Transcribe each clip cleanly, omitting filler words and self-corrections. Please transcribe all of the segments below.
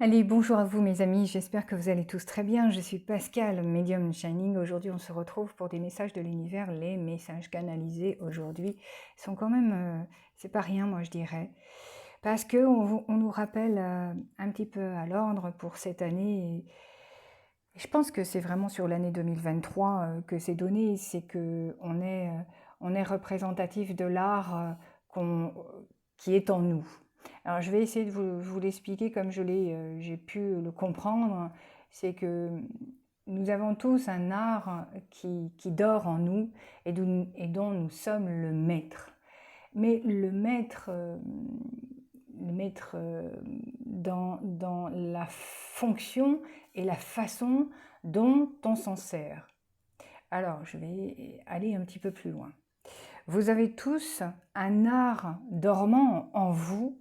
Allez, bonjour à vous mes amis, j'espère que vous allez tous très bien. Je suis Pascal, médium Shining. Aujourd'hui, on se retrouve pour des messages de l'univers. Les messages canalisés aujourd'hui sont quand même, c'est pas rien, moi je dirais, parce que on nous rappelle un petit peu à l'ordre pour cette année. Et je pense que c'est vraiment sur l'année 2023 que c'est donné, c'est que on est représentatif de l'art qui est en nous. Alors je vais essayer de vous l'expliquer comme j'ai pu le comprendre. C'est que nous avons tous un art qui dort en nous et dont nous sommes le maître. Mais le maître dans la fonction et la façon dont on s'en sert. Alors, je vais aller un petit peu plus loin. Vous avez tous un art dormant en vous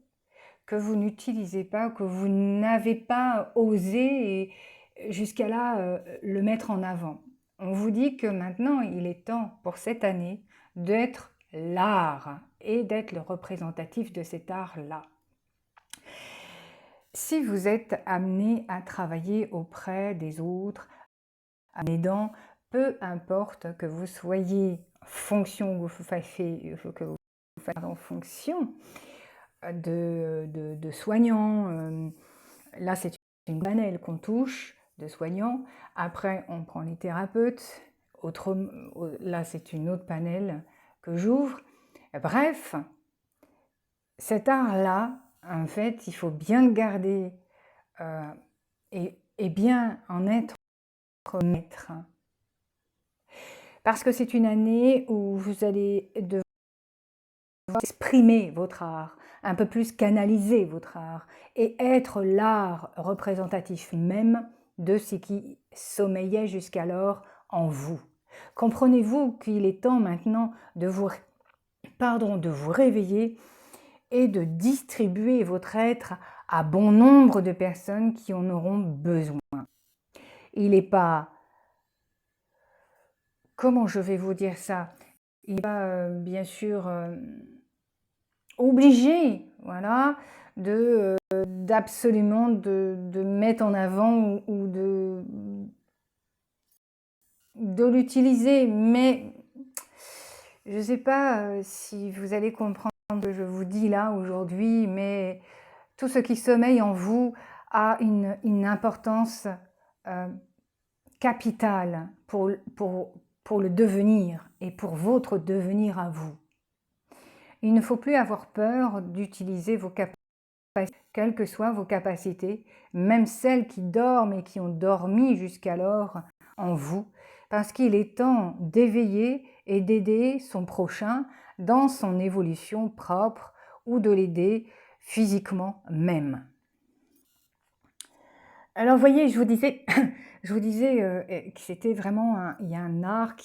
que vous n'utilisez pas, que vous n'avez pas osé jusqu'à là le mettre en avant. On vous dit que maintenant, il est temps pour cette année d'être l'art et d'être le représentatif de cet art-là. Si vous êtes amené à travailler auprès des autres, un aidant, peu importe que vous soyez fonction, que vous fassiez en fonction de soignants, là c'est une panel qu'on touche de soignants, après on prend les thérapeutes, là c'est une autre panel que j'ouvre. Bref, cet art-là, en fait, il faut bien le garder et bien en être maître. Parce que c'est une année où vous allez devoir exprimer votre art, un peu plus canaliser votre art et être l'art représentatif même de ce qui sommeillait jusqu'alors en vous. Comprenez-vous qu'il est temps maintenant de vous réveiller et de distribuer votre être à bon nombre de personnes qui en auront besoin. Il n'est pas... Comment je vais vous dire ça? Il n'est pas, bien sûr, obligé, voilà, d'absolument de mettre en avant ou de l'utiliser. Mais je ne sais pas si vous allez comprendre ce que je vous dis là aujourd'hui, mais tout ce qui sommeille en vous a une importance capitale pour le devenir et pour votre devenir à vous. Il ne faut plus avoir peur d'utiliser vos capacités, quelles que soient vos capacités, même celles qui dorment et qui ont dormi jusqu'alors en vous, parce qu'il est temps d'éveiller et d'aider son prochain dans son évolution propre ou de l'aider physiquement même. Alors, vous voyez, je vous disais que c'était vraiment il y a un art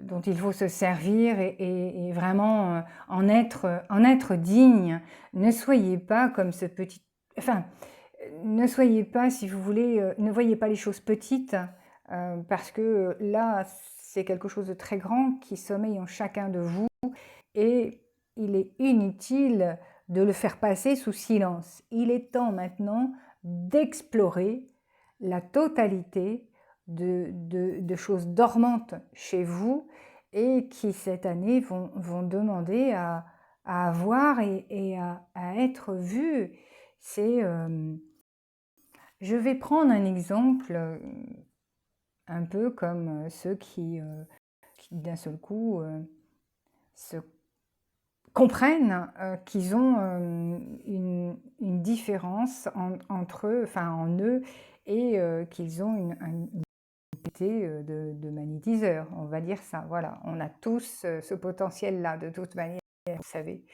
dont il faut se servir et vraiment en être digne. Ne soyez pas comme ce petit... Enfin, ne soyez pas, si vous voulez, ne voyez pas les choses petites, parce que là, c'est quelque chose de très grand qui sommeille en chacun de vous et il est inutile de le faire passer sous silence. Il est temps maintenant d'explorer la totalité de choses dormantes chez vous et qui cette année vont demander à avoir et à être vues. Je vais prendre un exemple un peu comme ceux qui d'un seul coup se comprennent qu'ils ont une différence entre eux, enfin en eux, et qu'ils ont une capacité de magnétiseur, on va dire ça. Voilà, on a tous ce potentiel-là, de toute manière, vous savez,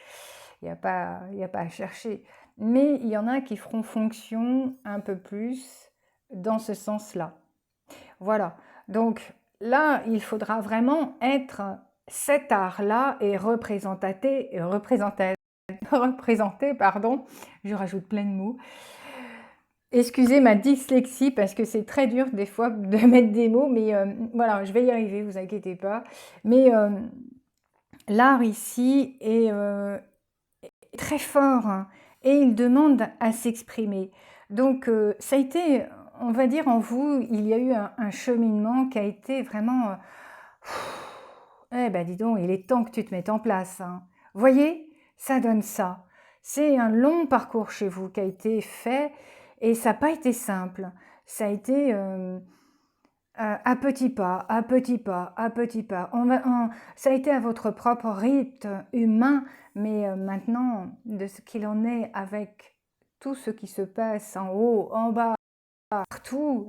il n'y a pas à chercher. Mais il y en a qui feront fonction un peu plus dans ce sens-là. Voilà, donc là, il faudra vraiment être cet art-là et représenter, pardon, je rajoute plein de mots. Excusez ma dyslexie parce que c'est très dur des fois de mettre des mots, mais voilà, je vais y arriver, vous inquiétez pas. Mais l'art ici est très fort, hein, et il demande à s'exprimer. Donc, ça a été, on va dire en vous, il y a eu un cheminement qui a été vraiment, eh ben dis donc, il est temps que tu te mettes en place, hein. Voyez? Ça donne ça. C'est un long parcours chez vous qui a été fait et ça n'a pas été simple. Ça a été, à petits pas, à petits pas, à petits pas. Ça a été à votre propre rythme humain, mais maintenant, de ce qu'il en est avec tout ce qui se passe en haut, en bas, partout,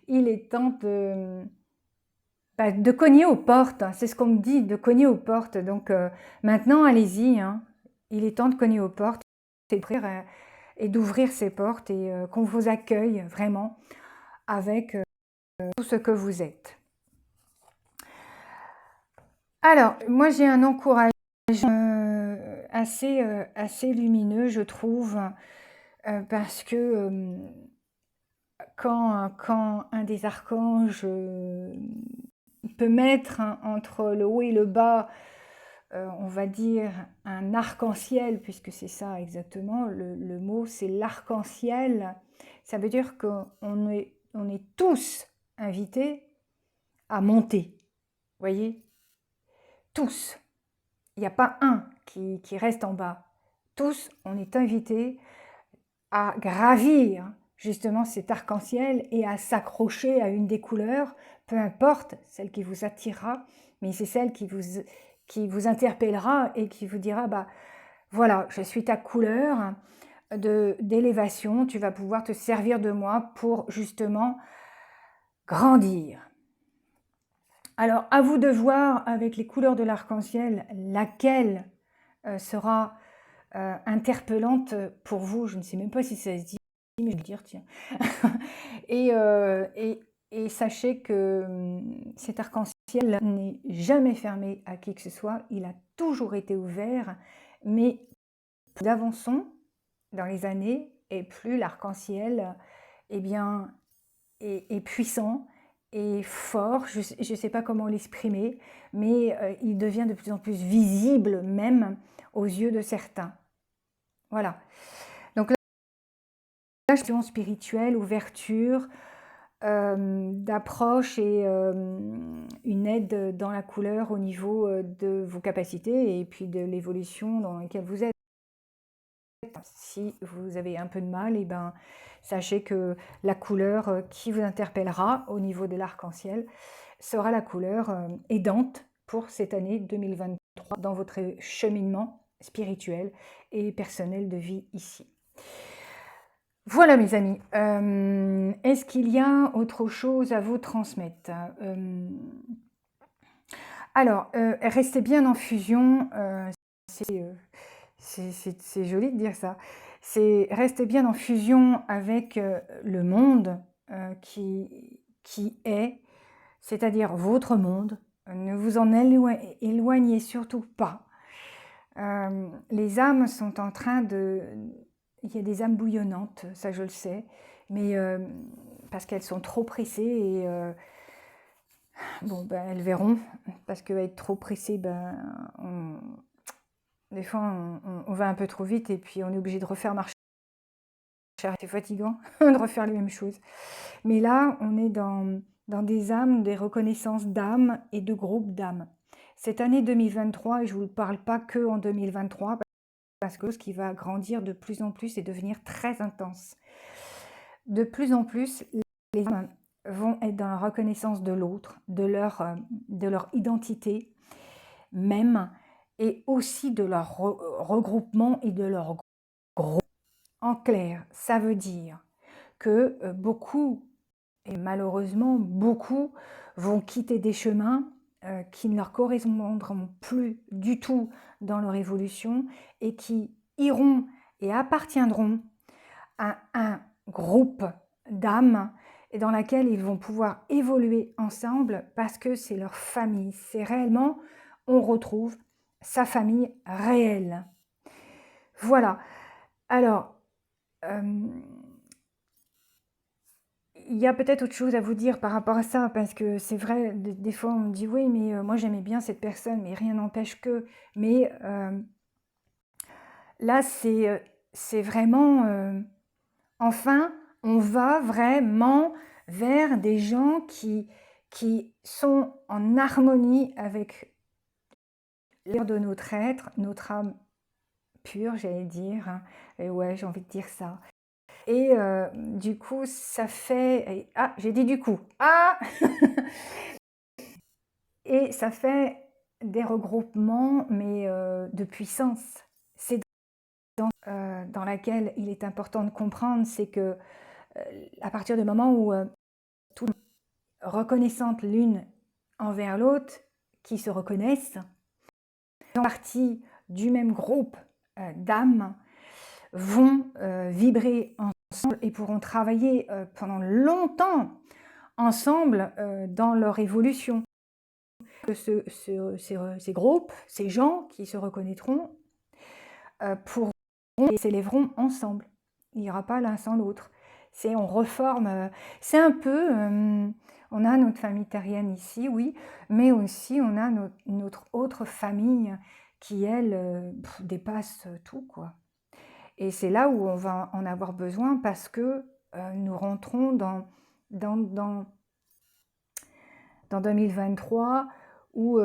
il est temps de cogner aux portes. C'est ce qu'on me dit, de cogner aux portes. Donc maintenant, allez-y, hein. Il est temps de cogner aux portes et d'ouvrir ces portes et qu'on vous accueille vraiment avec tout ce que vous êtes. Alors, moi j'ai un encouragement assez lumineux, je trouve, parce que quand un des archanges peut mettre entre le haut et le bas, on va dire un arc-en-ciel, puisque c'est ça exactement, le mot c'est l'arc-en-ciel, ça veut dire qu'on est tous invités à monter, voyez, tous. Il n'y a pas un qui reste en bas. Tous, on est invités à gravir justement cet arc-en-ciel et à s'accrocher à une des couleurs, peu importe celle qui vous attirera, mais c'est celle qui vous interpellera et qui vous dira, bah voilà, je suis ta couleur d'élévation, tu vas pouvoir te servir de moi pour justement grandir. Alors, à vous de voir avec les couleurs de l'arc-en-ciel laquelle sera interpellante pour vous. Je ne sais même pas si ça se dit, mais je vais le dire, tiens. et sachez que cet arc-en-ciel n'est jamais fermé à qui que ce soit. Il a toujours été ouvert, mais plus avançons dans les années et plus l'arc-en-ciel eh bien, est puissant et fort, je ne sais pas comment l'exprimer, mais il devient de plus en plus visible même aux yeux de certains. Voilà. Donc là, gestion spirituelle, ouverture, d'approche et une aide dans la couleur au niveau de vos capacités et puis de l'évolution dans laquelle vous êtes. Si vous avez un peu de mal, et ben, sachez que la couleur qui vous interpellera au niveau de l'arc-en-ciel sera la couleur aidante pour cette année 2023 dans votre cheminement spirituel et personnel de vie ici. Voilà mes amis, est-ce qu'il y a autre chose à vous transmettre? Alors, restez bien en fusion, c'est joli de dire ça. C'est rester bien en fusion avec le monde qui est, c'est-à-dire votre monde. Ne vous en éloignez surtout pas. Les âmes sont en train de... Il y a des âmes bouillonnantes, ça je le sais, mais parce qu'elles sont trop pressées et bon, ben, elles verront, parce qu'être trop pressées, ben, des fois on va un peu trop vite et puis on est obligé de refaire marche. C'est fatigant de refaire les mêmes choses. Mais là, on est dans des âmes, des reconnaissances d'âmes et de groupes d'âmes. Cette année 2023, et je ne vous parle pas que en 2023, parce que ce qui va grandir de plus en plus et devenir très intense. De plus en plus, les âmes vont être dans la reconnaissance de l'autre, de leur identité même, et aussi de leur regroupement et de leur groupe. En clair, ça veut dire que beaucoup, et malheureusement beaucoup, vont quitter des chemins qui ne leur correspondront plus du tout dans leur évolution et qui iront et appartiendront à un groupe d'âmes et dans laquelle ils vont pouvoir évoluer ensemble parce que c'est leur famille. C'est réellement, on retrouve sa famille réelle. Voilà. Alors, il y a peut-être autre chose à vous dire par rapport à ça, parce que c'est vrai, des fois on me dit oui, mais moi j'aimais bien cette personne, mais rien n'empêche que... Mais Là, c'est vraiment... enfin, on va vraiment vers des gens qui sont en harmonie avec l'air de notre être, notre âme pure, j'allais dire, hein. Et ouais, j'ai envie de dire ça. Et du coup, ça fait... Ah, j'ai dit du coup. Ah Et ça fait des regroupements, mais de puissance. C'est dans laquelle il est important de comprendre, c'est que à partir du moment où toutes reconnaissantes l'une envers l'autre, qui se reconnaissent, font partie du même groupe d'âmes, vont vibrer ensemble et pourront travailler pendant longtemps ensemble dans leur évolution. Ces groupes, ces gens qui se reconnaîtront, pourront et s'élèveront ensemble. Il n'y aura pas l'un sans l'autre. On reforme, c'est un peu, on a notre famille terrienne ici, oui, mais aussi on a notre autre famille qui, elle, dépasse tout, quoi. Et c'est là où on va en avoir besoin parce que nous rentrons dans 2023 où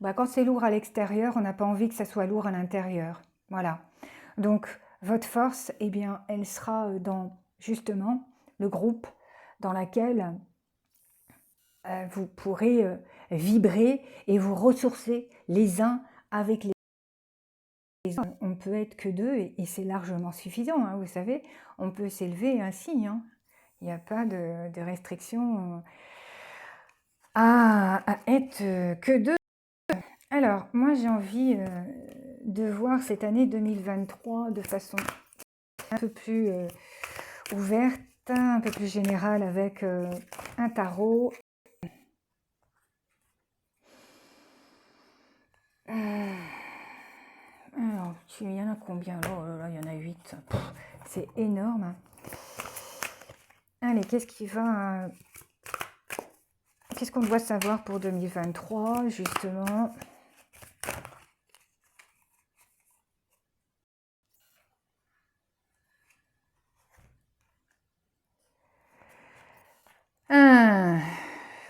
quand c'est lourd à l'extérieur, on n'a pas envie que ça soit lourd à l'intérieur. Voilà. Donc, votre force, eh bien, elle sera dans, justement, le groupe dans lequel vous pourrez vibrer et vous ressourcer les uns avec les autres. On ne peut être que deux et c'est largement suffisant, hein, vous savez. On peut s'élever ainsi, hein. Il n'y a pas de restriction à être que deux. Alors, moi, j'ai envie de voir cette année 2023 de façon un peu plus ouverte, un peu plus générale avec un tarot. Alors, il y en a combien? Oh là là, il y en a 8. C'est énorme. Allez, qu'est-ce qu'on doit savoir pour 2023, justement?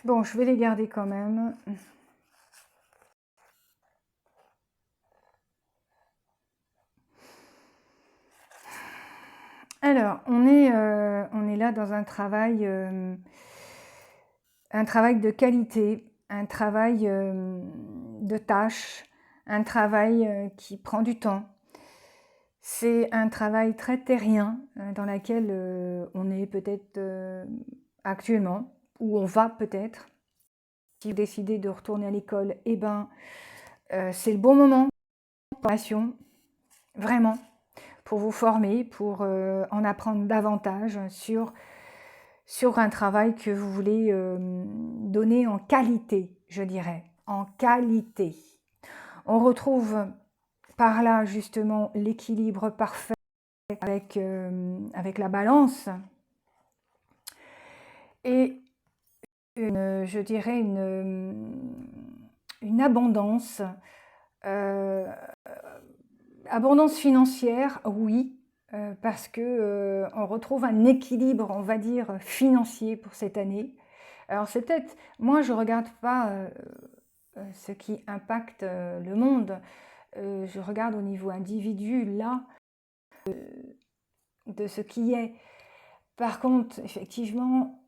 Bon, je vais les garder quand même. Alors, on est là dans un travail de qualité, un travail de tâche, un travail qui prend du temps. C'est un travail très terrien dans lequel on est peut-être actuellement, où on va peut-être. Si vous décidez de retourner à l'école, eh ben, c'est le bon moment pour la formation, vraiment, pour vous former, pour en apprendre davantage sur un travail que vous voulez donner en qualité, je dirais, en qualité. On retrouve par là justement l'équilibre parfait avec la balance et je dirais une abondance, abondance financière, oui, parce que on retrouve un équilibre, on va dire, financier pour cette année. Alors c'est peut-être, moi je regarde pas ce qui impacte le monde, je regarde au niveau individu, là, de ce qui est. Par contre, effectivement,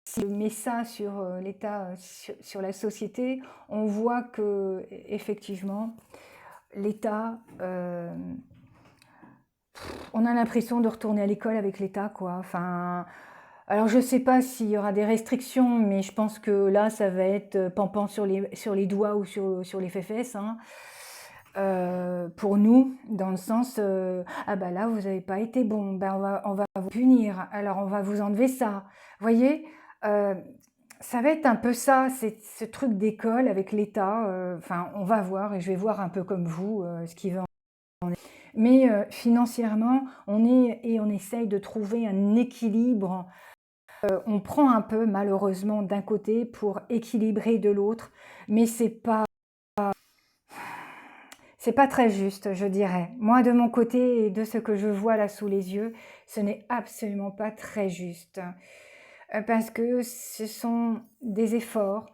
si on met ça sur l'État, sur la société, on voit que effectivement, l'État, on a l'impression de retourner à l'école avec l'État, quoi. Enfin, alors je ne sais pas s'il y aura des restrictions, mais je pense que là, ça va être pampan sur les doigts ou sur les fesses, hein. Pour nous, dans le sens, ah bah là, vous n'avez pas été bon, ben on va vous punir, alors on va vous enlever ça. Vous voyez, ça va être un peu ça, c'est ce truc d'école avec l'État. Enfin, on va voir, et je vais voir un peu comme vous ce qui va en être. Mais financièrement, on essaye de trouver un équilibre. On prend un peu, malheureusement, d'un côté pour équilibrer de l'autre, mais c'est pas très juste, je dirais. Moi, de mon côté et de ce que je vois là sous les yeux, ce n'est absolument pas très juste. Parce que ce sont des efforts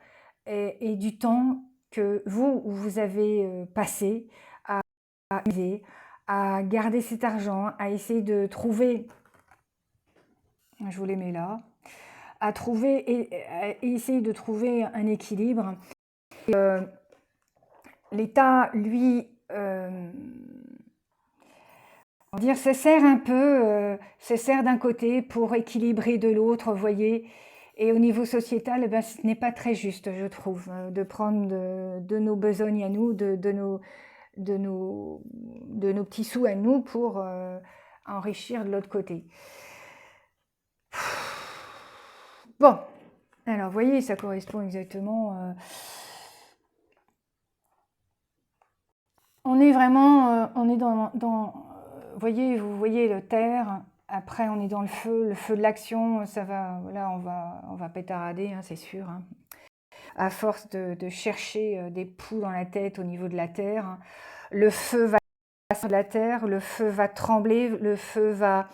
et du temps que vous avez passé à user, à garder cet argent, à essayer de trouver, je vous les mets là, à trouver et essayer de trouver un équilibre. L'État, lui, on va dire, se sert un peu, se sert d'un côté pour équilibrer de l'autre, vous voyez. Et au niveau sociétal, eh ben, ce n'est pas très juste, je trouve, de prendre de nos besognes à nous, de nos petits sous à nous pour enrichir de l'autre côté. Bon, alors vous voyez, ça correspond exactement. On est vraiment, on est vous voyez le terre. Après, on est dans le feu de l'action. Ça va, là, on va pétarader, hein, c'est sûr. Hein. À force de chercher des poux dans la tête au niveau de la terre, hein. Le feu va sur la terre, le feu va trembler, le feu va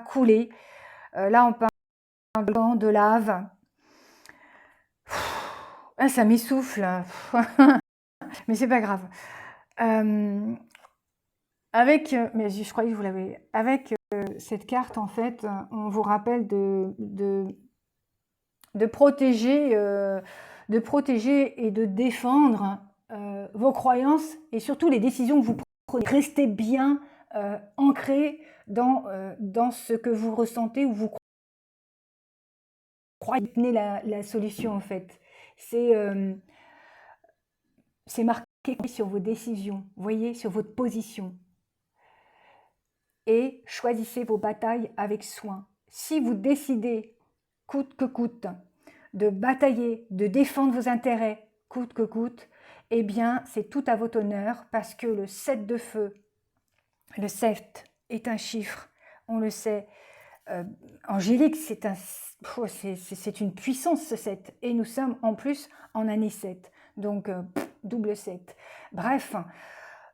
couler. Là, on parle de lave. Ah, ça m'essouffle. Mais c'est pas grave. Mais je croyais que vous l'avez. Avec cette carte, en fait, on vous rappelle de protéger et de défendre vos croyances et surtout les décisions que vous prenez. Restez bien ancrés dans ce que vous ressentez ou vous croyez tenir la solution, en fait. C'est marqué sur vos décisions, vous voyez, sur votre position. Et choisissez vos batailles avec soin. Si vous décidez, coûte que coûte, de batailler, de défendre vos intérêts, coûte que coûte, eh bien, c'est tout à votre honneur parce que le 7 de feu, le 7 est un chiffre, on le sait, angélique, c'est une puissance ce 7. Et nous sommes en plus en année 7, donc double 7. Bref,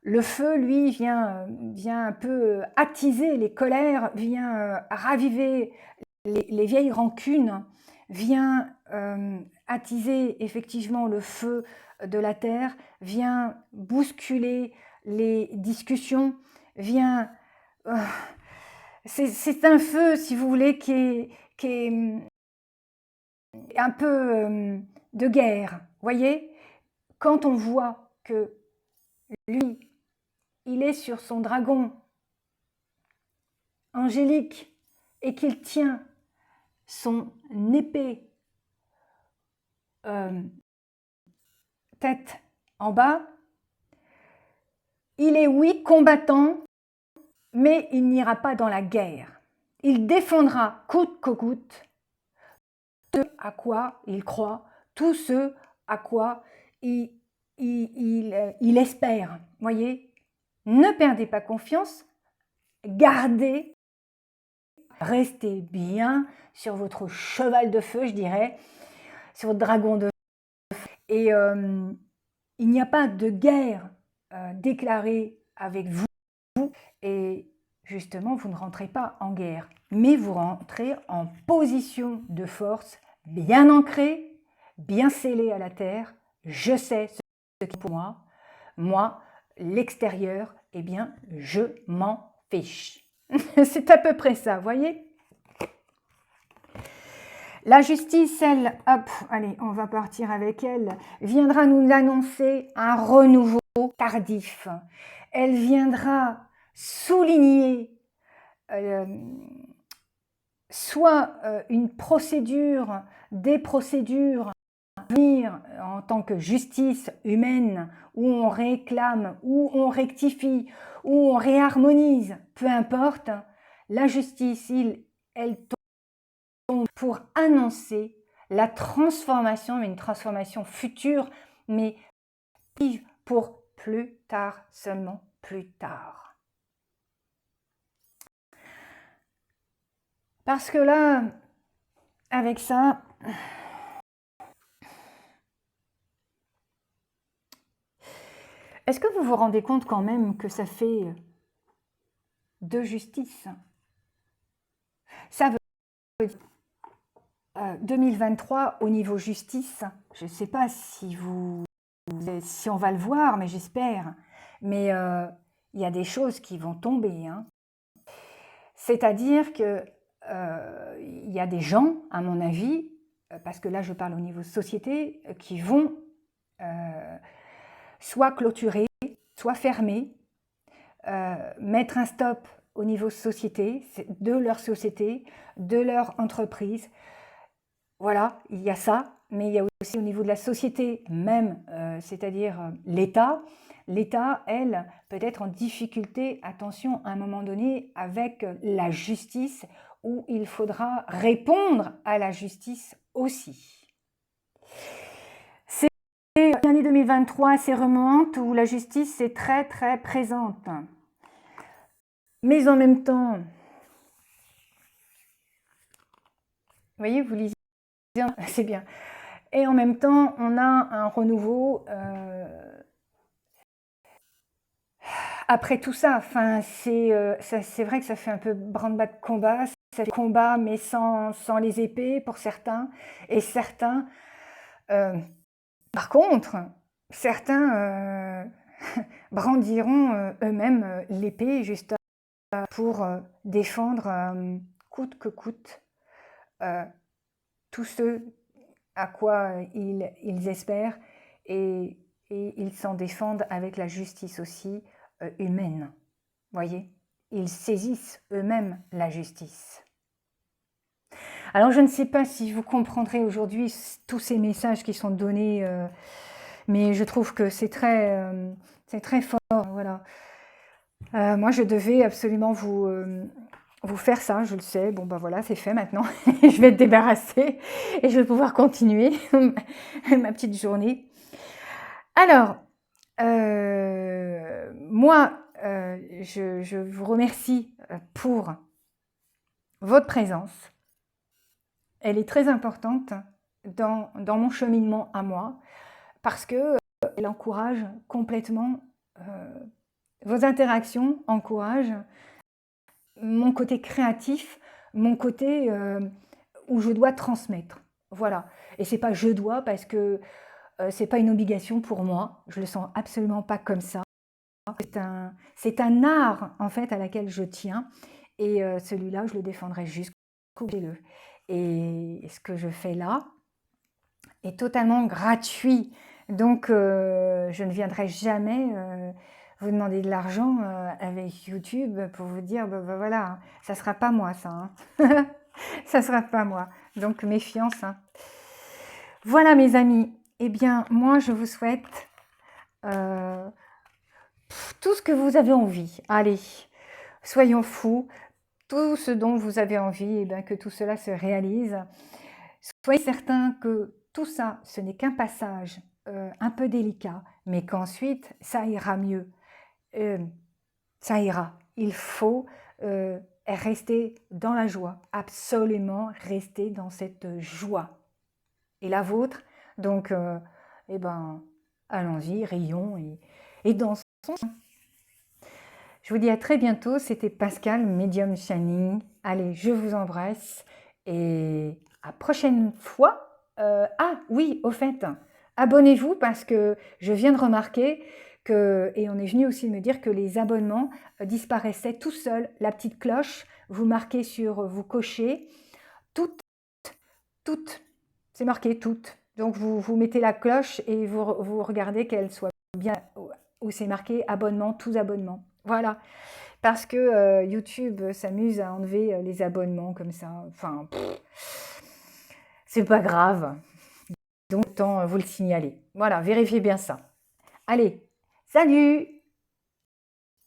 le feu, lui, vient un peu attiser les colères, vient raviver les vieilles rancunes, vient attiser effectivement le feu de la terre, vient bousculer les discussions, vient... c'est un feu, si vous voulez, qui est un peu de guerre. Voyez, quand on voit que lui, il est sur son dragon angélique et qu'il tient son épée tête en bas, il est oui combattant, mais il n'ira pas dans la guerre. Il défendra coûte que coûte ce à quoi il croit, tout ce à quoi il espère. Voyez, ne perdez pas confiance, gardez, restez bien sur votre cheval de feu, je dirais, sur votre dragon de feu. Et il n'y a pas de guerre déclarée avec vous. Et justement, vous ne rentrez pas en guerre, mais vous rentrez en position de force, bien ancrée, bien scellée à la terre. Je sais ce qui est pour moi. Moi, l'extérieur, eh bien, je m'en fiche. C'est à peu près ça, voyez? La justice, elle, hop, allez, on va partir avec elle, viendra nous annoncer un renouveau tardif. Elle viendra souligner soit une procédure, des procédures à venir en tant que justice humaine, où on réclame, où on rectifie, où on réharmonise, peu importe, la justice, elle tombe pour annoncer la transformation, mais une transformation future, mais pour plus tard, seulement plus tard. Parce que là, avec ça, Est-ce que vous vous rendez compte quand même que ça fait 2 justices? Ça veut dire 2023 au niveau justice, je ne sais pas si on va le voir, mais j'espère. Mais il y a des choses qui vont tomber, hein. C'est-à-dire que il y a des gens, à mon avis, parce que là je parle au niveau société, qui vont soit clôturer, soit fermer, mettre un stop au niveau société, de leur société, de leur entreprise. Voilà, il y a ça, mais il y a aussi au niveau de la société même, c'est-à-dire l'État. L'État, elle, peut être en difficulté, attention, à un moment donné, avec la justice, où il faudra répondre à la justice aussi. C'est l'année 2023, c'est remonte, où la justice est très très présente. Mais en même temps, vous voyez, vous lisez, c'est bien. Et en même temps, on a un renouveau après tout ça. Enfin, c'est vrai que ça fait un peu branle-bas de combat. Ça fait combat, mais sans les épées pour certains. Et certains, par contre, certains brandiront eux-mêmes l'épée juste pour défendre coûte que coûte tous ceux à quoi ils espèrent, et ils s'en défendent avec la justice aussi humaine. Voyez, ils saisissent eux-mêmes la justice. Alors je ne sais pas si vous comprendrez aujourd'hui tous ces messages qui sont donnés, mais je trouve que c'est très fort. Voilà. Moi je devais absolument vous faire ça, je le sais. Bon ben voilà, c'est fait maintenant. Je vais être débarrassée et je vais pouvoir continuer ma petite journée. Alors, moi, je vous remercie pour votre présence. Elle est très importante dans mon cheminement à moi, parce que elle encourage complètement, vos interactions encouragent mon côté créatif, mon côté où je dois transmettre. Voilà. Et c'est pas je dois, parce que c'est pas une obligation pour moi. Je le sens absolument pas comme ça. C'est un art en fait à laquelle je tiens, et celui-là je le défendrai jusqu'au bout. Et ce que je fais là est totalement gratuit. Donc je ne viendrai jamais vous demander de l'argent avec YouTube pour vous dire bah, voilà, ça sera pas moi ça, hein. Ça sera pas moi. Donc méfiance, hein. Voilà mes amis. Eh bien moi je vous souhaite tout ce que vous avez envie. Allez, soyons fous. Tout ce dont vous avez envie, eh bien, que tout cela se réalise. Soyez certains que tout ça, ce n'est qu'un passage un peu délicat, mais qu'ensuite, ça ira mieux. Ça ira. Il faut rester dans la joie, absolument rester dans cette joie. Et la vôtre, donc, eh ben, allons-y, rions et dansons. Je vous dis à très bientôt, c'était Pascal, Medium Shining. Allez, je vous embrasse et à prochaine fois. Ah oui, au fait, abonnez-vous, parce que je viens de remarquer que, et on est venu aussi me dire que les abonnements disparaissaient tout seuls. La petite cloche, vous marquez vous cochez toutes, c'est marqué toutes. Donc vous mettez la cloche et vous regardez qu'elle soit bien, où c'est marqué abonnement, tous abonnements. Voilà, parce que YouTube s'amuse à enlever les abonnements comme ça. Enfin, c'est pas grave. Donc, autant vous le signaler. Voilà, vérifiez bien ça. Allez, salut!